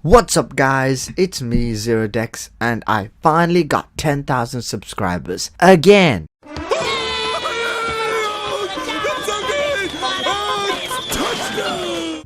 What's up guys, it's me ZeroDex and I finally got 10,000 subscribers again.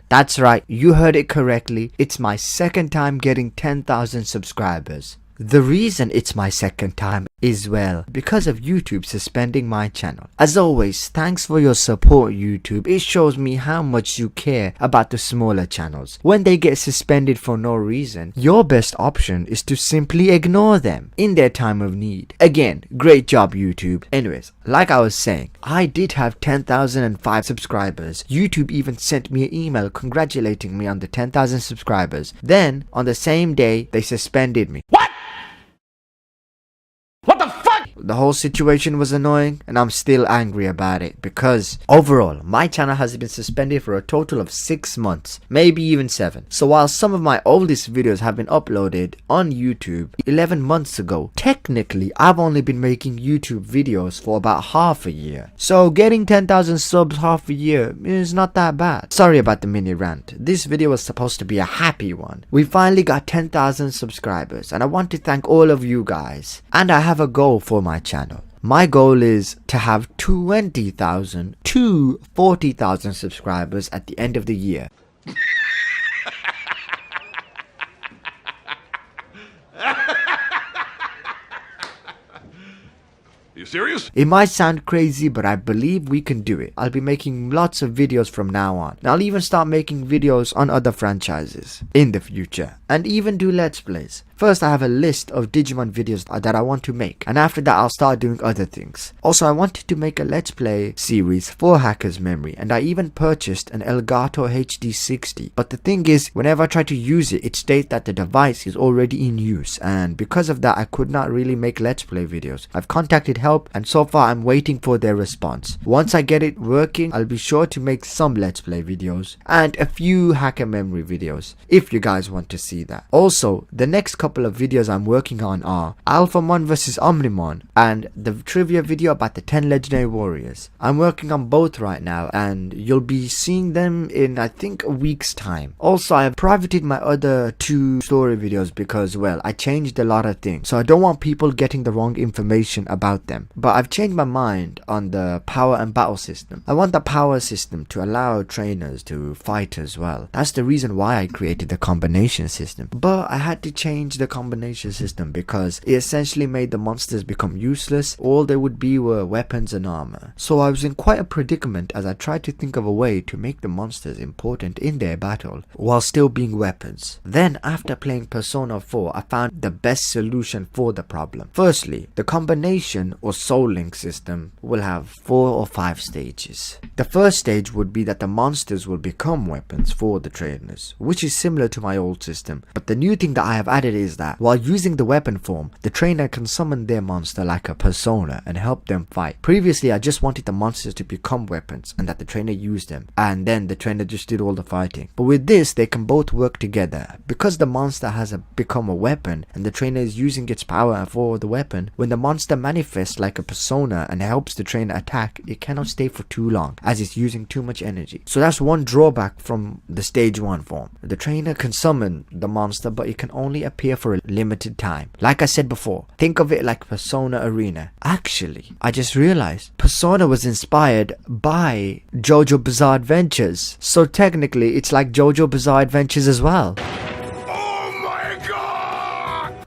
That's right, you heard it correctly, it's my second time getting 10,000 subscribers. The reason it's my second time is, well, because of YouTube suspending my channel. As always, thanks for your support YouTube. It shows me how much you care about the smaller channels. When they get suspended for no reason, your best option is to simply ignore them in their time of need. Again, great job YouTube. Anyways, like I was saying, I did have 10,005 subscribers. YouTube even sent me an email congratulating me on the 10,000 subscribers. Then, on the same day, they suspended me. What? What the fuck? The whole situation was annoying and I'm still angry about it because overall my channel has been suspended for a total of 6 months, maybe even 7. So while some of my oldest videos have been uploaded on YouTube 11 months ago, technically I've only been making YouTube videos for about half a year. So getting 10,000 subs half a year is not that bad. Sorry about the mini rant. This video was supposed to be a happy one. We finally got 10,000 subscribers and I want to thank all of you guys. And I have a goal for my channel. My goal is to have 20,000 to 40,000 subscribers at the end of the year. You serious? It might sound crazy, but I believe we can do it. I'll be making lots of videos from now on. And I'll even start making videos on other franchises in the future. And even do Let's Plays. First, I have a list of Digimon videos that I want to make. And after that, I'll start doing other things. Also, I wanted to make a Let's Play series for Hacker's Memory. And I even purchased an Elgato HD60. But the thing is, whenever I try to use it, it states that the device is already in use. And because of that, I could not really make Let's Play videos. I've contacted help and so far I'm waiting for their response. Once I get it working, I'll be sure to make some Let's Play videos and a few Hacker Memory videos if you guys want to see that. Also, the next couple of videos I'm working on are Alphamon vs Omnimon and the trivia video about the 10 legendary warriors. I'm working on both right now and you'll be seeing them in I think a week's time. Also, I have privated my other 2 story videos because, well, I changed a lot of things, so I don't want people getting the wrong information about them. But I've changed my mind on the power and battle system. I want the power system to allow trainers to fight as well. That's the reason why I created the combination system. But I had to change the combination system because it essentially made the monsters become useless. All they would be were weapons and armor. So I was in quite a predicament as I tried to think of a way to make the monsters important in their battle while still being weapons. Then after playing Persona 4, I found the best solution for the problem. Firstly, the combination or Soul Link system will have 4 or 5 stages. The first stage would be that the monsters will become weapons for the trainers, which is similar to my old system. But the new thing that I have added is that while using the weapon form, the trainer can summon their monster like a persona and help them fight. Previously, I just wanted the monsters to become weapons and that the trainer used them, and then the trainer just did all the fighting. But with this, they can both work together. Because the monster has become a weapon and the trainer is using its power for the weapon, when the monster manifests like a persona and helps the trainer attack, it cannot stay for too long as it's using too much energy. So that's one drawback from the stage 1 form. The trainer can summon the monster, but it can only appear for a limited time. Like I said before, think of it like Persona Arena. Actually, I just realized Persona was inspired by JoJo Bizarre Adventures. So technically it's like JoJo Bizarre Adventures as well.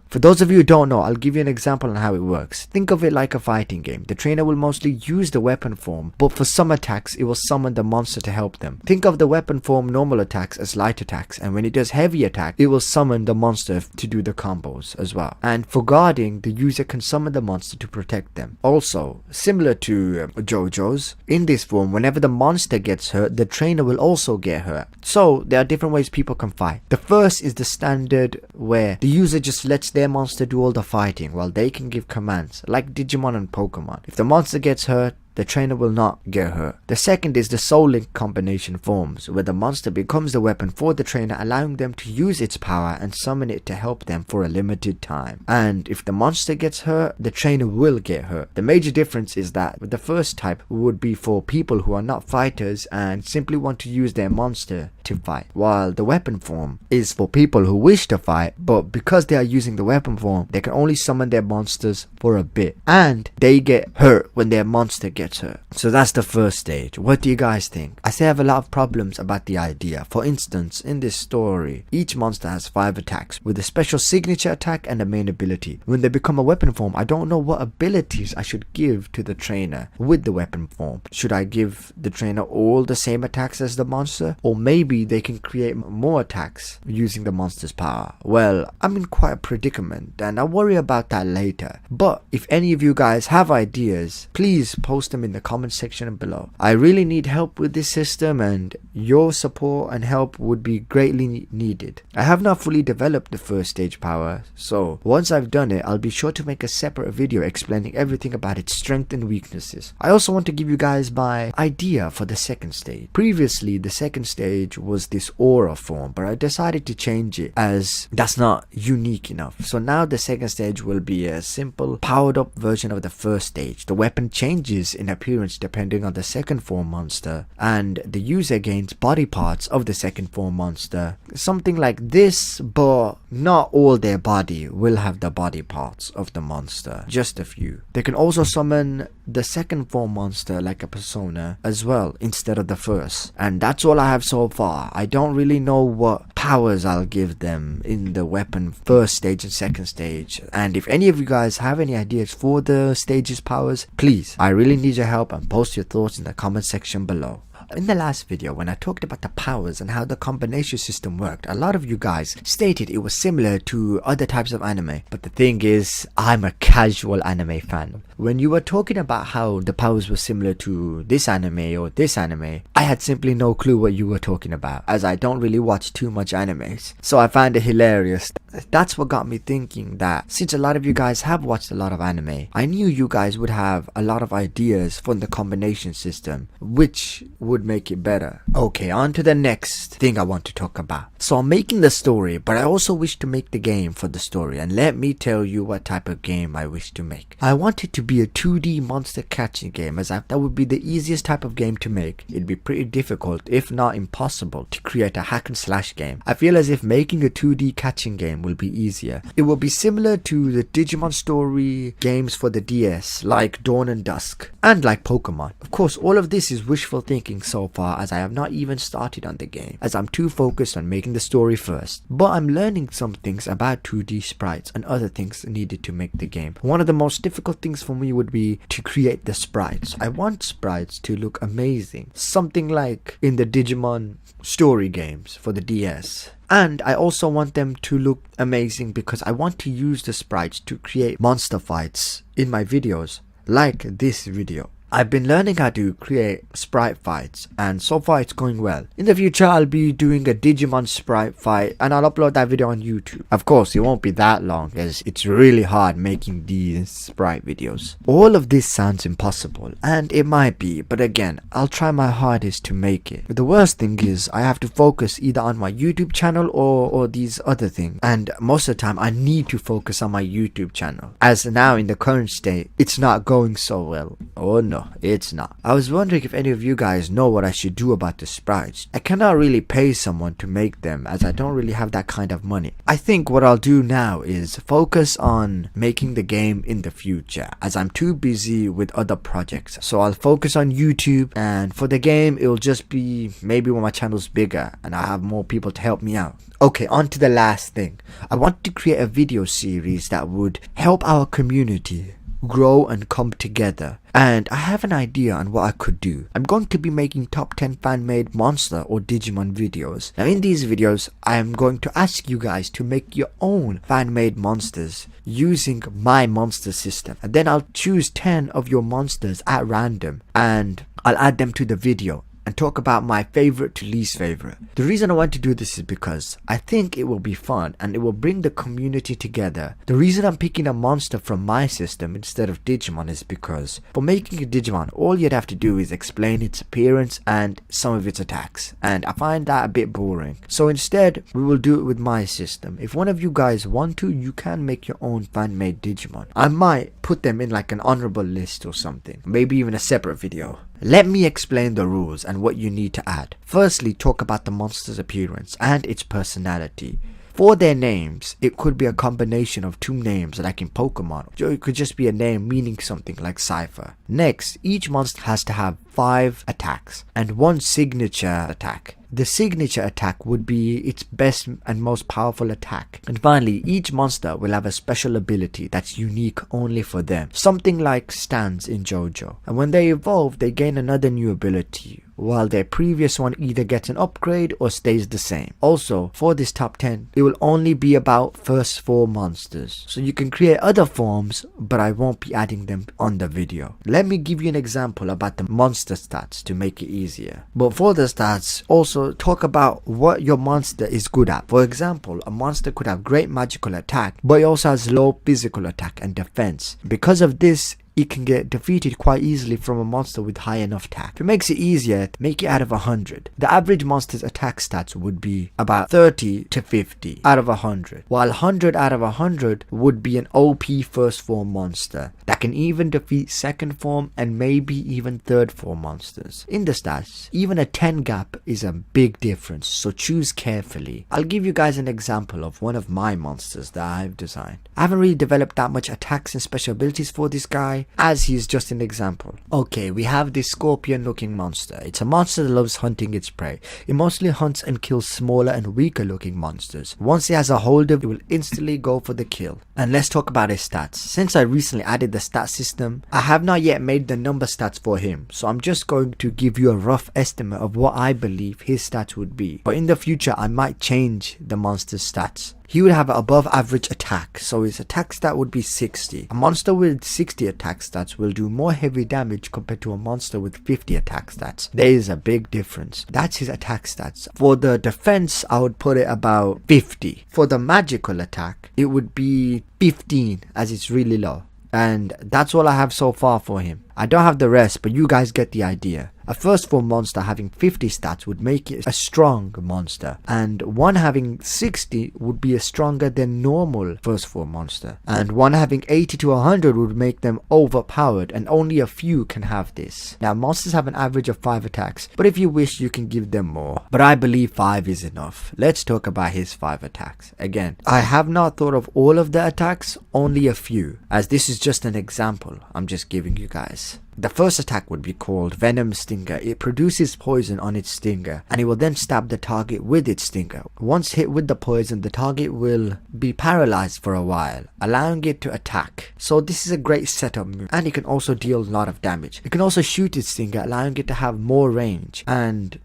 For those of you who don't know, I'll give you an example on how it works. Think of it like a fighting game. The trainer will mostly use the weapon form, but for some attacks, it will summon the monster to help them. Think of the weapon form normal attacks as light attacks, and when it does heavy attack, it will summon the monster to do the combos as well. And for guarding, the user can summon the monster to protect them. Also, similar to JoJo's, in this form, whenever the monster gets hurt, the trainer will also get hurt. So, there are different ways people can fight. The first is the standard where the user just lets their monster do all the fighting while they can give commands, like Digimon and Pokemon. If the monster gets hurt, the trainer will not get hurt. The second is the Soul Link combination forms, where the monster becomes the weapon for the trainer, allowing them to use its power and summon it to help them for a limited time. And if the monster gets hurt, the trainer will get hurt. The major difference is that the first type would be for people who are not fighters and simply want to use their monster to fight, while the weapon form is for people who wish to fight, but because they are using the weapon form, they can only summon their monsters for a bit, and they get hurt when their monster gets hurt. So that's the first stage. What do you guys think? I still have a lot of problems about the idea. For instance, in this story, each monster has 5 attacks, with a special signature attack and a main ability. When they become a weapon form, I don't know what abilities I should give to the trainer with the weapon form. Should I give the trainer all the same attacks as the monster? Or maybe they can create more attacks using the monster's power? Well, I'm in quite a predicament, and I'll worry about that later. But if any of you guys have ideas, please post them in the comment section below. I really need help with this system, and your support and help would be greatly needed. I have not fully developed the first stage power, so once I've done it, I'll be sure to make a separate video explaining everything about its strength and weaknesses. I also want to give you guys my idea for the second stage. Previously, the second stage was this aura form, but I decided to change it as that's not unique enough. So now the second stage will be a simple powered up version of the first stage. The weapon changes in appearance depending on the second form monster, and the user gains body parts of the second form monster. Something like this, but not all their body will have the body parts of the monster, just a few. They can also summon the second form monster like a persona as well instead of the first, and that's all I have so far. I don't really know what powers I'll give them in the weapon first stage and second stage, and if any of you guys have any ideas for the stages powers, please, I really need your help, and post your thoughts in the comment section below. In the last video, when I talked about the powers and how the combination system worked, a lot of you guys stated it was similar to other types of anime. But the thing is, I'm a casual anime fan. When you were talking about how the powers were similar to this anime or this anime, I had simply no clue what you were talking about, as I don't really watch too much animes. So I found it hilarious. That's what got me thinking that since a lot of you guys have watched a lot of anime, I knew you guys would have a lot of ideas for the combination system, which would make it better. Okay, on to the next thing I want to talk about. So I'm making the story, but I also wish to make the game for the story, and let me tell you what type of game I wish to make. I want it to be a 2D monster catching game, as that would be the easiest type of game to make. It'd be pretty difficult, if not impossible, to create a hack and slash game. I feel as if making a 2D catching game will be easier. It will be similar to the Digimon story games for the DS, like Dawn and Dusk, and like Pokemon. Of course, all of this is wishful thinking so far, as I have not even started on the game, as I'm too focused on making the story first. But I'm learning some things about 2D sprites and other things needed to make the game. One of the most difficult things for me would be to create the sprites. I want sprites to look amazing, something like in the Digimon story games for the DS. And I also want them to look amazing because I want to use the sprites to create monster fights in my videos, like this video. I've been learning how to create sprite fights, and so far it's going well. In the future, I'll be doing a Digimon sprite fight, and I'll upload that video on YouTube. Of course, it won't be that long, as it's really hard making these sprite videos. All of this sounds impossible, and it might be, but again, I'll try my hardest to make it. The worst thing is, I have to focus either on my YouTube channel or these other things, and most of the time, I need to focus on my YouTube channel, as now in the current state, it's not going so well. Oh no, it's not. I was wondering if any of you guys know what I should do about the sprites. I cannot really pay someone to make them, as I don't really have that kind of money. I think what I'll do now is focus on making the game in the future, as I'm too busy with other projects. So I'll focus on YouTube, and for the game it'll just be maybe when my channel's bigger and I have more people to help me out. Okay, on to the last thing. I want to create a video series that would help our community grow and come together, and I have an idea on what I could do. I'm going to be making top 10 fan-made monster or Digimon videos. Now in these videos, I am going to ask you guys to make your own fan-made monsters using my monster system, and then I'll choose 10 of your monsters at random and I'll add them to the video. and talk about my favorite to least favorite. The reason I want to do this is because I think it will be fun and it will bring the community together. The reason I'm picking a monster from my system instead of Digimon is because for making a Digimon, all you'd have to do is explain its appearance and some of its attacks, and I find that a bit boring. So instead, we will do it with my system. If one of you guys want to, you can make your own fan-made Digimon. I might put them in like an honorable list or something, maybe even a separate video. Let me explain the rules and what you need to add. Firstly, talk about the monster's appearance and its personality. For their names, it could be a combination of 2 names like in Pokemon, or it could just be a name meaning something like Cypher. Next, each monster has to have 5 attacks and 1 signature attack. The signature attack would be its best and most powerful attack. And finally, each monster will have a special ability that's unique only for them, something like stands in JoJo. And when they evolve, they gain another new ability, while their previous one either gets an upgrade or stays the same. Also, for this top 10, it will only be about first 4 monsters. So you can create other forms, but I won't be adding them on the video. Let me give you an example about the monster stats to make it easier. But for the stats, also talk about what your monster is good at. For example, a monster could have great magical attack, but it also has low physical attack and defense. Because of this, it can get defeated quite easily from a monster with high enough attack. If it makes it easier, make it out of 100. The average monster's attack stats would be about 30 to 50 out of 100, while 100 out of 100 would be an OP first form monster that can even defeat second form and maybe even third form monsters. In the stats, even a 10 gap is a big difference, so choose carefully. I'll give you guys an example of one of my monsters that I've designed. I haven't really developed that much attacks and special abilities for this guy, as he's just an example. Okay, we have this scorpion looking monster. It's a monster that loves hunting its prey. It mostly hunts and kills smaller and weaker looking monsters. Once it has a hold of it, will instantly go for the kill. And let's talk about his stats. Since I recently added the stat system, I have not yet made the number stats for him, so I'm just going to give you a rough estimate of what I believe his stats would be. But in the future, I might change the monster's stats. He would have an above average attack, so his attack stat would be 60. A monster with 60 attack stats will do more heavy damage compared to a monster with 50 attack stats. There is a big difference. That's his attack stats. For the defense, I would put it about 50. For the magical attack, it would be 15, as it's really low. And that's all I have so far for him. I don't have the rest, but you guys get the idea. A first form monster having 50 stats would make it a strong monster, and one having 60 would be a stronger than normal first form monster, and one having 80 to 100 would make them overpowered, and only a few can have this. Now monsters have an average of 5 attacks, but if you wish you can give them more, but I believe 5 is enough. Let's talk about his 5 attacks. Again, I have not thought of all of the attacks, only a few, as this is just an example I'm just giving you guys. The first attack would be called Venom Stinger. It produces poison on its stinger, and it will then stab the target with its stinger. Once hit with the poison, the target will be paralyzed for a while, allowing it to attack. So this is a great setup move, and it can also deal a lot of damage. It can also shoot its stinger, allowing it to have more range. And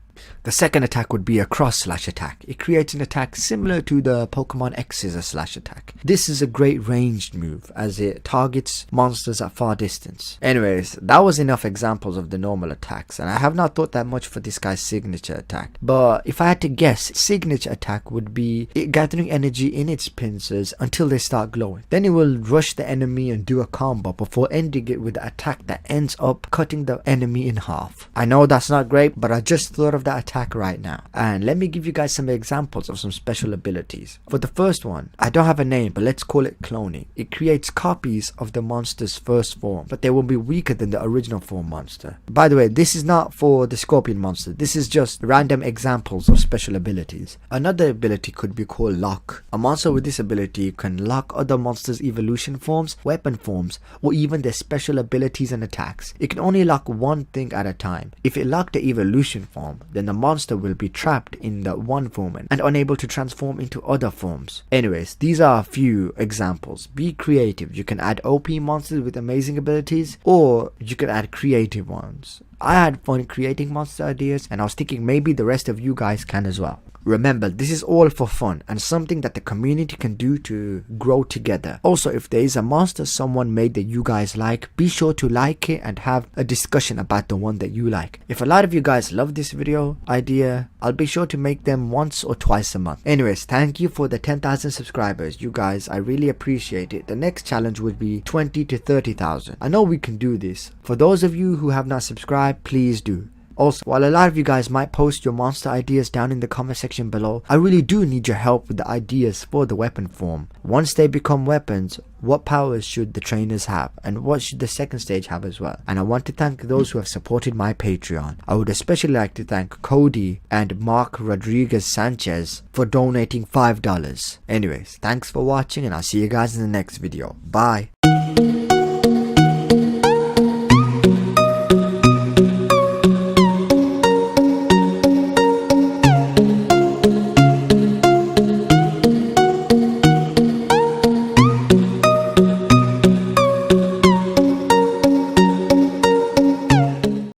the second attack would be a cross slash attack. It creates an attack similar to the Pokemon X Scissor slash attack. This is a great ranged move as it targets monsters at far distance. Anyways, that was enough examples of the normal attacks, and I have not thought that much for this guy's signature attack. But if I had to guess, signature attack would be it gathering energy in its pincers until they start glowing. Then it will rush the enemy and do a combo before ending it with an attack that ends up cutting the enemy in half. I know that's not great, but I just thought of that attack right now. And let me give you guys some examples of some special abilities. For the first one, I don't have a name, but let's call it cloning. It creates copies of the monster's first form, but they will be weaker than the original form monster. By the way, this is not for the scorpion monster. This is just random examples of special abilities. Another ability could be called lock. A monster with this ability can lock other monsters' evolution forms, weapon forms, or even their special abilities and attacks. It can only lock one thing at a time. If it locked the evolution form, then the monster will be trapped in the one form and unable to transform into other forms. Anyways, these are a few examples. Be creative. You can add OP monsters with amazing abilities, or you can add creative ones. I had fun creating monster ideas, and I was thinking maybe the rest of you guys can as well. Remember, this is all for fun and something that the community can do to grow together. Also, if there is a monster someone made that you guys like, be sure to like it and have a discussion about the one that you like. If a lot of you guys love this video idea, I'll be sure to make them once or twice a month. Anyways, thank you for the 10,000 subscribers. You guys, I really appreciate it. The next challenge would be 20 to 30,000. I know we can do this. For those of you who have not subscribed, please do. Also, while a lot of you guys might post your monster ideas down in the comment section below, I really do need your help with the ideas for the weapon form. Once they become weapons, what powers should the trainers have, and what should the second stage have as well? And I want to thank those who have supported my Patreon. I would especially like to thank Cody and Mark Rodriguez Sanchez for donating $5. Anyways, thanks for watching, and I'll see you guys in the next video. Bye.